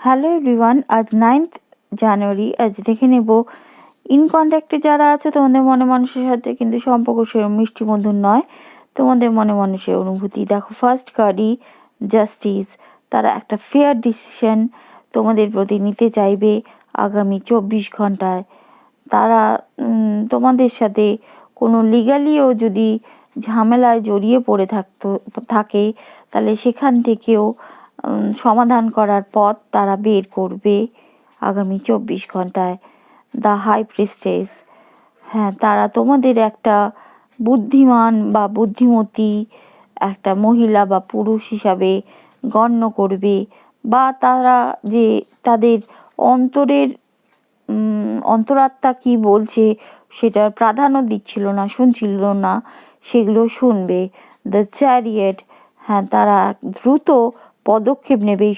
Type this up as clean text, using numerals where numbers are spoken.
Hello everyone, আজ 9th জানুয়ারি। আজ দেখে নেব ইন কন্ট্যাক্টে যারা আছে তোমাদের মনে মানুষের সাথে কিন্তু সম্পর্ক সেরকম মিষ্টি মধুর নয়, তোমাদের মনে মানুষের অনুভূতি। দেখো ফার্স্ট কার্ডই জাস্টিস। তারা একটা ফেয়ার ডিসিশন তোমাদের প্রতি নিতে চাইবে আগামী 24 ঘন্টায়। তারা তোমাদের সাথে কোনো লিগালিও যদি ঝামেলায় জড়িয়ে পড়ে থাকে তাহলে সেখান থেকেও সমাধান করার পথ তারা বের করবে আগামী 24 ঘন্টায়। দ্য হাই প্রিস্টেস, হ্যাঁ, তারা তোমাদের একটা বুদ্ধিমান বা বুদ্ধিমতী একটা মহিলা বা পুরুষ হিসাবে গণ্য করবে, বা তারা যে তাদের অন্তরাত্মা কি বলছে সেটার প্রাধান্য দিচ্ছিল না, শুনছিল না, সেগুলো শুনবে। দ্য চ্যারিয়েট, হ্যাঁ, তারা দ্রুত পদক্ষেপ নেবে এই